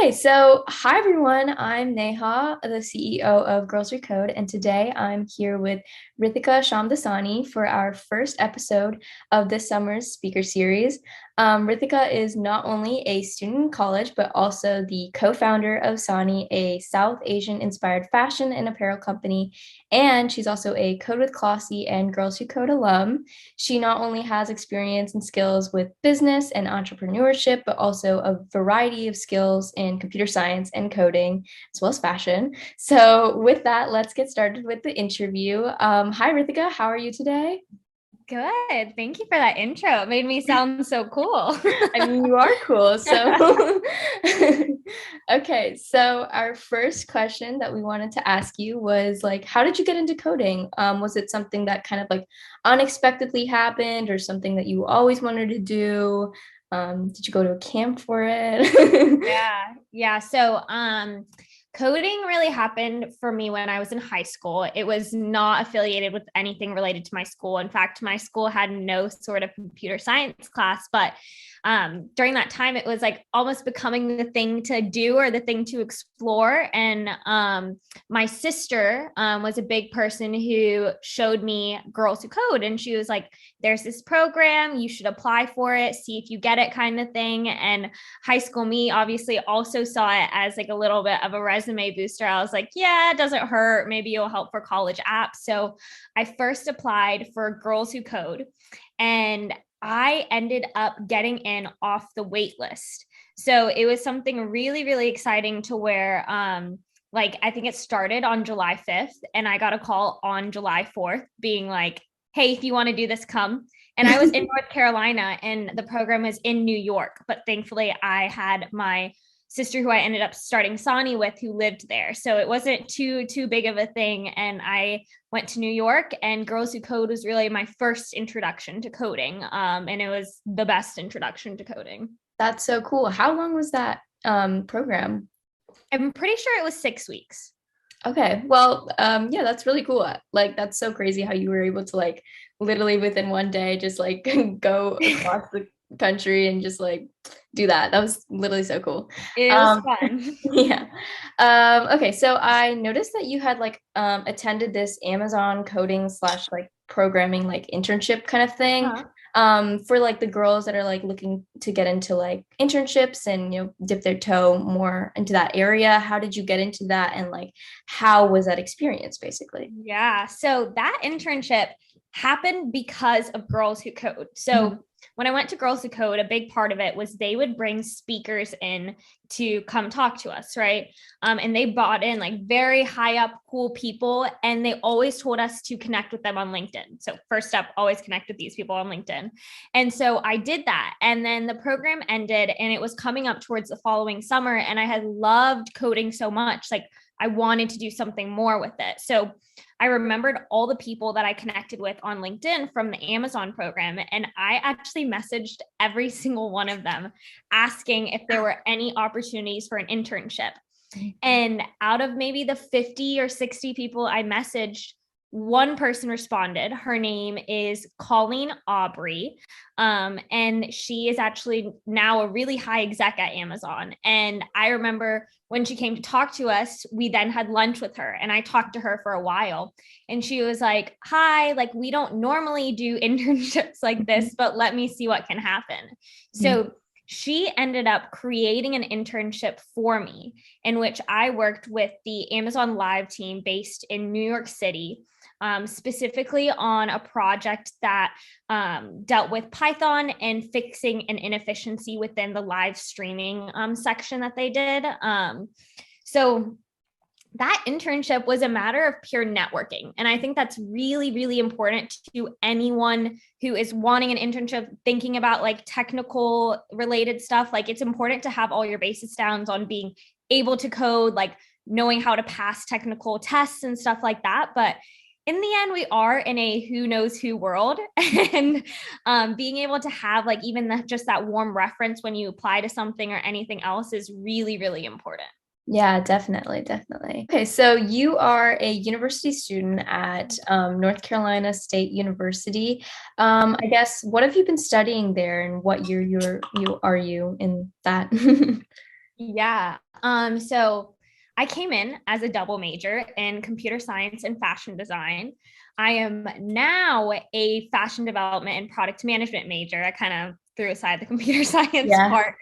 Okay, so hi everyone. I'm Neha, the CEO of Girls Who Code, and today I'm here with Ritika Shamdasani for our first episode of this summer's speaker series. Ritika is not only a student in college, but also the co-founder of SANI, a South Asian inspired fashion and apparel company, and she's also a Code with Clossy and Girls Who Code alum. She not only has experience and skills with business and entrepreneurship, but also a variety of skills in computer science and coding, as well as fashion. So, with that, let's get started with the interview. Hi, Ritika. How are you today? Good. Thank you for that intro. It made me sound so cool. I mean, you are cool. So, okay. So, our first question that we wanted to ask you was like, how did you get into coding? Was it something that kind of like unexpectedly happened or something that you always wanted to do? Did you go to a camp for it? Yeah. Coding really happened for me when I was in high school. It was not affiliated with anything related to my school. In fact, my school had no sort of computer science class, but during that time, it was like almost becoming the thing to do or the thing to explore. And my sister was a big person who showed me Girls Who Code. And she was like, there's this program, you should apply for it, see if you get it kind of thing. And high school me obviously also saw it as like a little bit of a resume booster. I was like, yeah, it doesn't hurt. Maybe it'll help for college apps. So I first applied for Girls Who Code. And I ended up getting in off the wait list. So it was something really, really exciting to where like I think it started on July 5th and I got a call on July 4th being like, hey, if you want to do this, come. And I was in North Carolina and the program is in New York. But thankfully I had my sister who I ended up starting SANI with who lived there. So it wasn't too big of a thing. And I went to New York and Girls Who Code was really my first introduction to coding. And it was the best introduction to coding. That's so cool. How long was that program? I'm pretty sure it was 6 weeks. Okay. Well, yeah, that's really cool. Like, that's so crazy how you were able to like literally within one day just like go across the country and just like do that. That was literally so cool. It was Um, fun. yeah. Okay, so I noticed that you had like attended this Amazon coding slash like programming like internship kind of thing. Huh. For like the girls that are like looking to get into like internships and dip their toe more into that area. How did you get into that and like how was that experience basically? Yeah. So that internship happened because of Girls Who Code. Mhm. So when I went to Girls Who Code, a big part of it was they would bring speakers in to come talk to us, right? And they brought in like very high up, cool people, and they always told us to connect with them on LinkedIn. So first step, always connect with these people on LinkedIn. And so I did that, and then the program ended, and it was coming up towards the following summer, and I had loved coding so much, like I wanted to do something more with it. So I remembered all the people that I connected with on LinkedIn from the Amazon program. And I actually messaged every single one of them asking if there were any opportunities for an internship. And out of maybe the 50 or 60 people I messaged, one person responded. Her name is Colleen Aubrey. And she is actually now a really high exec at Amazon. And I remember when she came to talk to us, we then had lunch with her and I talked to her for a while. And she was like, hi, like we don't normally do internships like this, but let me see what can happen. So she ended up creating an internship for me in which I worked with the Amazon Live team based in New York City, specifically on a project that dealt with Python and fixing an inefficiency within the live streaming section that they did. So that internship was a matter of pure networking. And I think that's really, really important to anyone who is wanting an internship, thinking about like technical related stuff. Like it's important to have all your bases down on being able to code, like knowing how to pass technical tests and stuff like that. But in the end, we are in a who knows who world. And being able to have like even just that warm reference when you apply to something or anything else is really, really important. Yeah, definitely, definitely. Okay, so you are a university student at North Carolina State University. I guess what have you been studying there, and what year you are you in that? Yeah. So I came in as a double major in computer science and fashion design. I am now a fashion development and product management major. I kind of threw aside the computer science Yeah. part,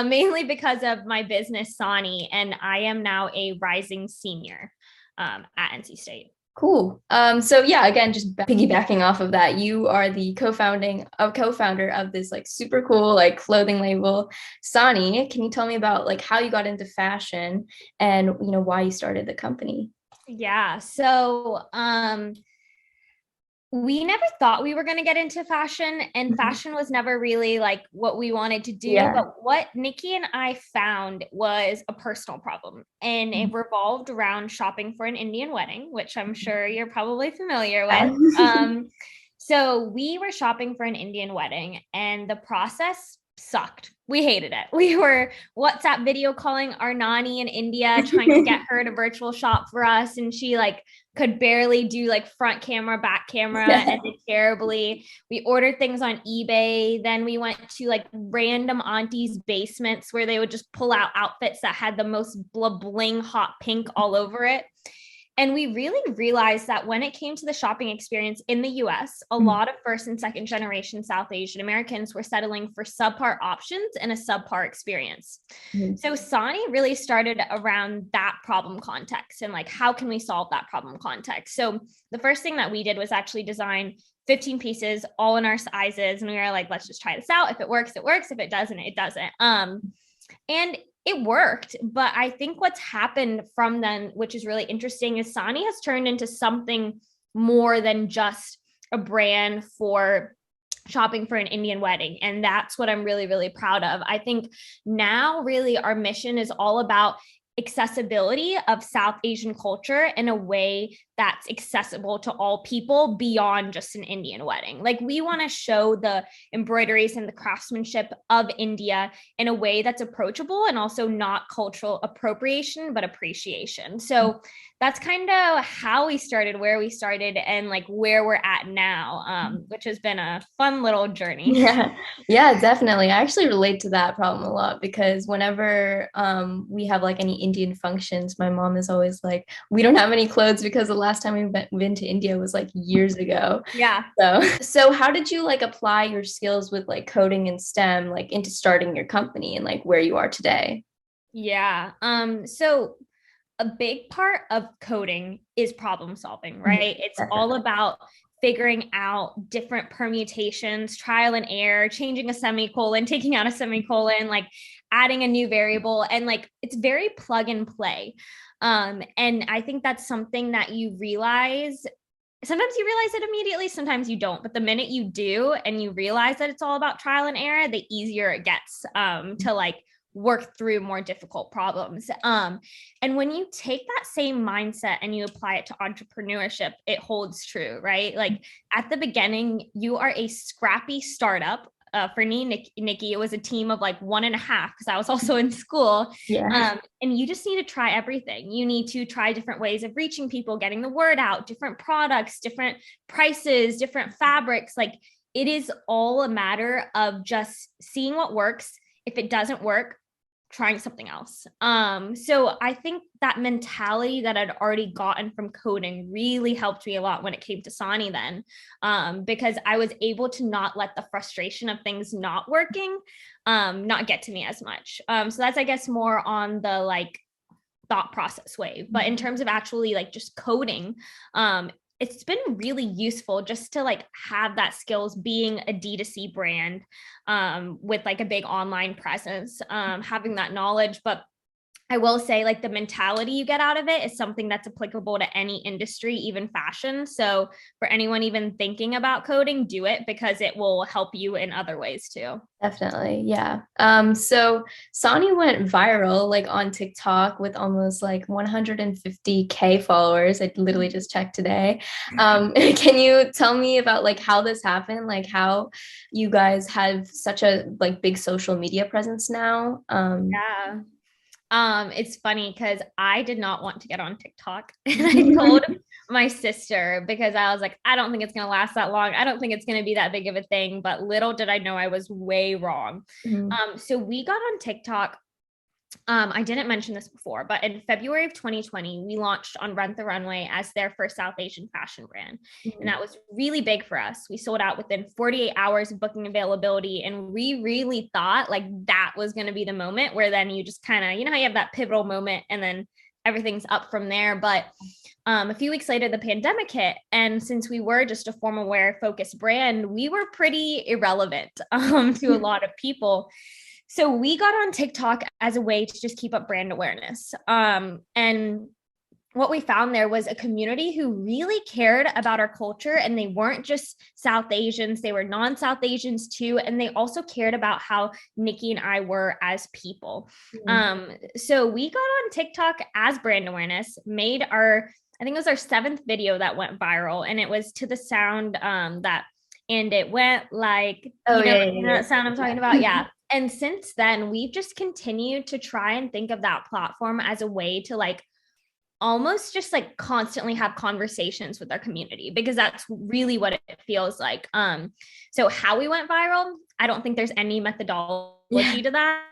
mainly because of my business, SANI, and I am now a rising senior at NC State. Cool. So yeah, again, just piggybacking off of that, you are the co-founder of this like super cool like clothing label, Sani. Can you tell me about like how you got into fashion and why you started the company? Yeah. So we never thought we were going to get into fashion, and Mhm. fashion was never really like what we wanted to do. Yeah. But what Nikki and I found was a personal problem, and it revolved around shopping for an Indian wedding, which I'm sure you're probably familiar with. So we were shopping for an Indian wedding, and the process sucked. We hated it. We were WhatsApp video calling our nani in India, trying to get her to virtual shop for us, and she like could barely do like front camera, back camera, Yeah. and did terribly. We ordered things on eBay. Then we went to like random aunties' basements where they would just pull out outfits that had the most bling hot pink all over it. And we really realized that when it came to the shopping experience in the US, a lot of first and second generation South Asian Americans were settling for subpar options and a subpar experience. Mhm. So Sani really started around that problem context and like, how can we solve that problem context? So the first thing that we did was actually design 15 pieces, all in our sizes. And we were like, let's just try this out. If it works, it works. If it doesn't, it doesn't. And it worked. But I think what's happened from then, which is really interesting, is Sani has turned into something more than just a brand for shopping for an Indian wedding. And that's what I'm really, really proud of. I think now, really, our mission is all about accessibility of South Asian culture in a way that's accessible to all people beyond just an Indian wedding. Like, we want to show the embroideries and the craftsmanship of India in a way that's approachable and also not cultural appropriation, but appreciation. So that's kind of how we started, where we started, and like where we're at now, which has been a fun little journey. Yeah, yeah, definitely. I actually relate to that problem a lot because whenever we have like any Indian functions, my mom is always like, "We don't have any clothes because the last time we've been to India was like years ago." Yeah. So how did you like apply your skills with like coding and STEM like into starting your company and like where you are today? Yeah. So a big part of coding is problem solving, Mhm. right? It's all Definitely. about figuring out different permutations, trial and error, changing a semicolon, taking out a semicolon, like adding a new variable, and like it's very plug and play. And I think that's something that you realize. Sometimes you realize it immediately, sometimes you don't. But the minute you do and you realize that it's all about trial and error, the easier it gets to like work through more difficult problems. And when you take that same mindset and you apply it to entrepreneurship, it holds true, right? Like at the beginning, you are a scrappy startup. For me, Nikki, it was a team of like one and a half because I was also in school. Yeah. And you just need to try everything. You need to try different ways of reaching people, getting the word out, different products, different prices, different fabrics. Like it is all a matter of just seeing what works. If it doesn't work, trying something else. So I think that mentality that I'd already gotten from coding really helped me a lot when it came to Sani then, because I was able to not let the frustration of things not working not get to me as much. So that's, I guess, more on the like thought process way. But in terms of actually like just coding, it's been really useful just to like have that skills being a D2C brand with like a big online presence, having that knowledge. But I will say, like, the mentality you get out of it is something that's applicable to any industry, even fashion. So, for anyone even thinking about coding, do it because it will help you in other ways too. Definitely, yeah. So Sani went viral like on TikTok with almost like 150K followers. I literally just checked today. Can you tell me about like how this happened? Like how you guys have such a like big social media presence now? Yeah. It's funny because I did not want to get on TikTok. And I told my sister because I was like, I don't think it's gonna last that long. I don't think it's gonna be that big of a thing. But little did I know I was way wrong. Mhm. So we got on TikTok I didn't mention this before, but in February of 2020, we launched on Rent the Runway as their first South Asian fashion brand. And that was really big for us. We sold out within 48 hours of booking availability. And we really thought like that was going to be the moment where then you just kind of, you know, how you have that pivotal moment and then everything's up from there. But a few weeks later, the pandemic hit. And since we were just a formal wear focused brand, we were pretty irrelevant to a lot of people. So we got on TikTok as a way to just keep up brand awareness. And what we found there was a community who really cared about our culture, and they weren't just South Asians, they were non-South Asians too. And they also cared about how Nikki and I were as people. So we got on TikTok as brand awareness, made I think it was our 7th video that went viral, and it was to the sound that, and it went like, you know that sound I'm talking about? Yeah. And since then, we've just continued to try and think of that platform as a way to like almost just like constantly have conversations with our community, because that's really what it feels like. So how we went viral, I don't think there's any methodology to that.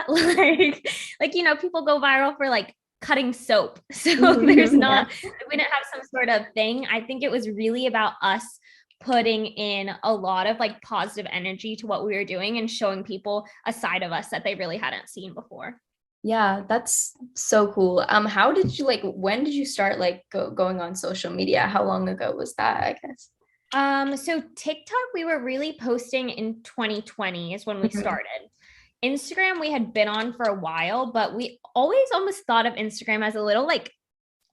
Like, you know, people go viral for like cutting soap. So there's not, we didn't have some sort of thing. I think it was really about us putting in a lot of like positive energy to what we were doing and showing people a side of us that they really hadn't seen before. Yeah, that's so cool. How did you like, when did you start like going on social media? How long ago was that, I guess? So TikTok, we were really posting in 2020 is when we started. Instagram, we had been on for a while, but we always almost thought of Instagram as a little like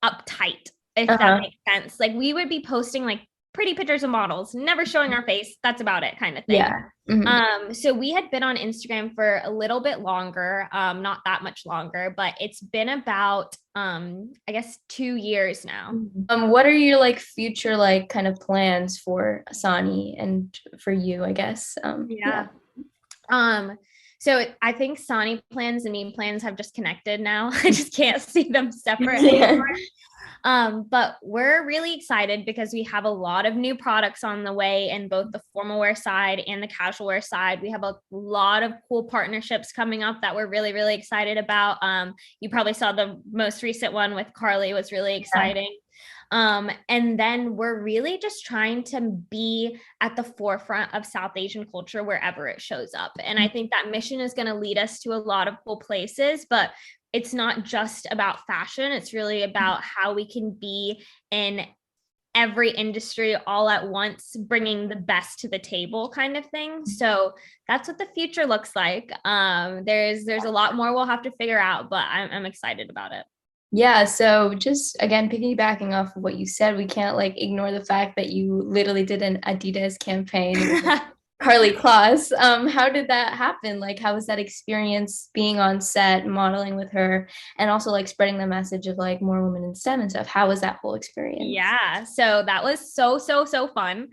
uptight, if that makes sense. Like we would be posting like pretty pictures of models, never showing our face. That's about it, kind of thing. Yeah. So we had been on Instagram for a little bit longer, not that much longer, but it's been about I guess 2 years now. What are your like future like kind of plans for SANI and for you, I guess? Yeah. So I think SANI plans and me plans have just connected now. I just can't see them separate anymore. But we're really excited because we have a lot of new products on the way in both the formal wear side and the casual wear side. We have a lot of cool partnerships coming up that we're really, really excited about. You probably saw the most recent one with Carly was really exciting. And then we're really just trying to be at the forefront of South Asian culture wherever it shows up. And I think that mission is going to lead us to a lot of cool places, but it's not just about fashion. It's really about how we can be in every industry all at once, bringing the best to the table kind of thing. So that's what the future looks like. There's a lot more we'll have to figure out, but I'm excited about it. Yeah, so just again piggybacking off of what you said, we can't like ignore the fact that you literally did an Adidas campaign with Carly Kloss. How did that happen? Like, how was that experience being on set, modeling with her, and also like spreading the message of like more women in STEM and stuff? How was that whole experience? Yeah, so that was so fun.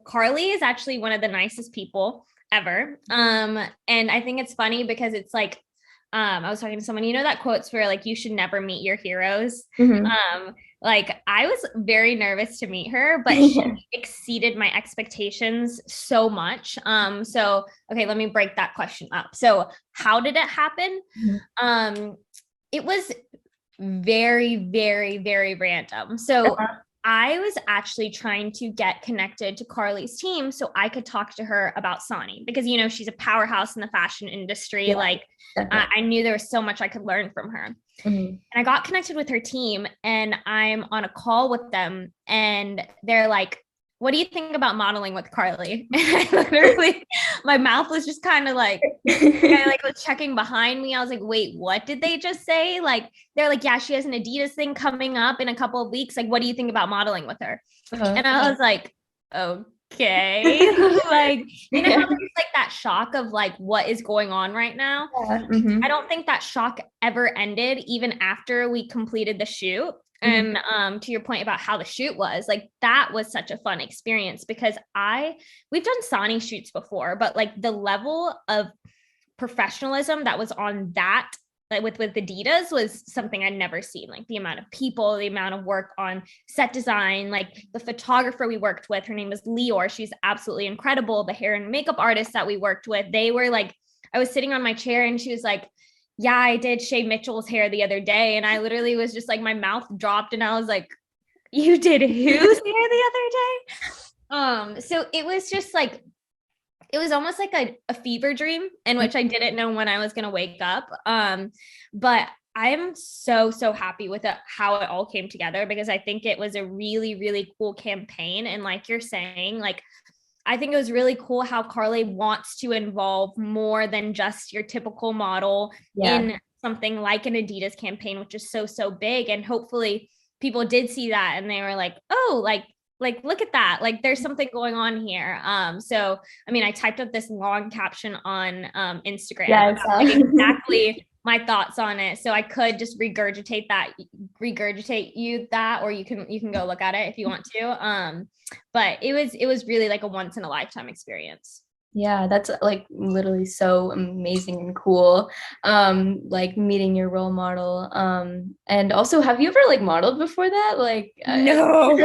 Carly is actually one of the nicest people ever. And I think it's funny because it's like I was talking to someone, you know, that quotes where like, you should never meet your heroes. Like I was very nervous to meet her, but she exceeded my expectations so much. So, okay, let me break that question up. So how did it happen? It was very random. So I was actually trying to get connected to Carly's team so I could talk to her about SANI because, you know, she's a powerhouse in the fashion industry. Yeah, like I knew there was so much I could learn from her. And I got connected with her team and I'm on a call with them and they're like, what do you think about modeling with Carly? And I literally, my mouth was just kind of like, I like was checking behind me. I was like, wait, what did they just say? Like, they're like, yeah, she has an Adidas thing coming up in a couple of weeks. Like, what do you think about modeling with her? And I was like, okay. Like, you know, how there's like that shock of like, what is going on right now? I don't think that shock ever ended, even after we completed the shoot. And to your point about how the shoot was, like that was such a fun experience because we've done SANI shoots before, but like the level of professionalism that was on that, like with Adidas, was something I'd never seen. Like the amount of people, the amount of work on set design, like the photographer we worked with, her name was Lior. She's absolutely incredible. The hair and makeup artists that we worked with, they were like, I was sitting on my chair and she was like, Yeah, I did Shay Mitchell's hair the other day, and I literally was just like, my mouth dropped, and I was like, "You did whose hair the other day?" So it was just like, it was almost like a fever dream in which I didn't know when I was gonna wake up. But I'm so happy with it, how it all came together, because I think it was a really, really cool campaign. And like you're saying, like, I think it was really cool how Carly wants to involve more than just your typical model Yeah. in something like an Adidas campaign, which is so big. And hopefully people did see that and they were like, oh, like look at that, like there's something going on here. So I mean, I typed up this long caption on Instagram Yeah, about like exactly my thoughts on it, so I could just regurgitate you that, or you can go look at it if you want to. But it was really like a once in a lifetime experience. Yeah, that's like literally so amazing and cool. Like meeting your role model. And also, have you ever like modeled before that? Like, No,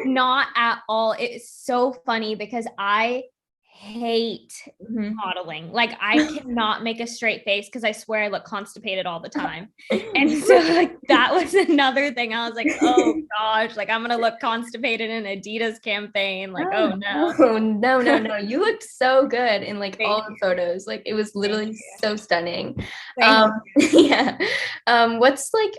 not at all. It's so funny because I hate Mhm. modeling. Like I cannot make a straight face because I swear I look constipated all the time. And so like that was another thing. I was like, oh gosh, like I'm gonna look constipated in Adidas campaign. Like, Oh oh no. no. You looked so good in like all Thank the you. photos. Like it was Thank literally you. so stunning. Thank Yeah. What's like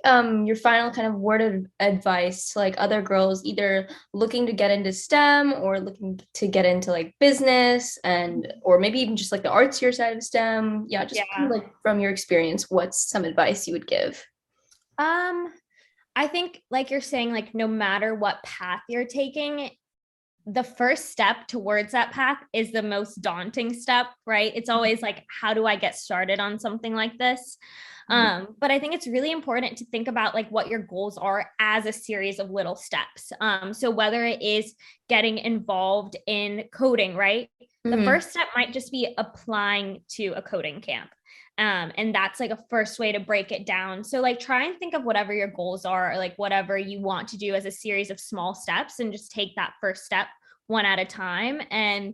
your final kind of word of advice to like other girls either looking to get into STEM or looking to get into like business and or maybe even just like the artsier side of STEM? Yeah, you. just kind of Yeah. like from your experience, what's some advice you would give? Um, I think like you're saying, like no matter what path you're taking, the first step towards that path is the most daunting step, right? It's always like, how do I get started on something like this? But I think it's really important to think about like what your goals are as a series of little steps. So whether it is getting involved in coding, right? The Mhm. first step might just be applying to a coding camp. And that's like a first way to break it down. So like try and think of whatever your goals are, or like whatever you want to do as a series of small steps, and just take that first step one at a time, and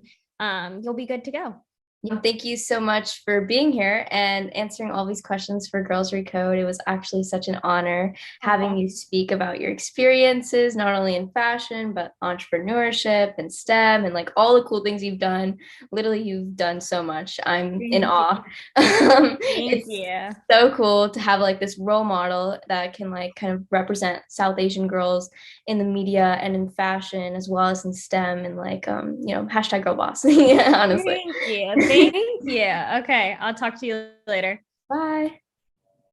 you'll be good to go. Yeah, thank you so much for being here and answering all these questions for Girls Recode. It was actually such an honor having Oh, you speak about your experiences, not only in fashion, but entrepreneurship and STEM and like all the cool things you've done. Literally, you've done so much. I'm in thank you. awe. Thank It's you. so cool to have like this role model that can like kind of represent South Asian girls in the media and in fashion as well as in STEM and like hashtag girl boss. Yeah, honestly. Thank you. Thank you. Okay, I'll talk to you later. Bye.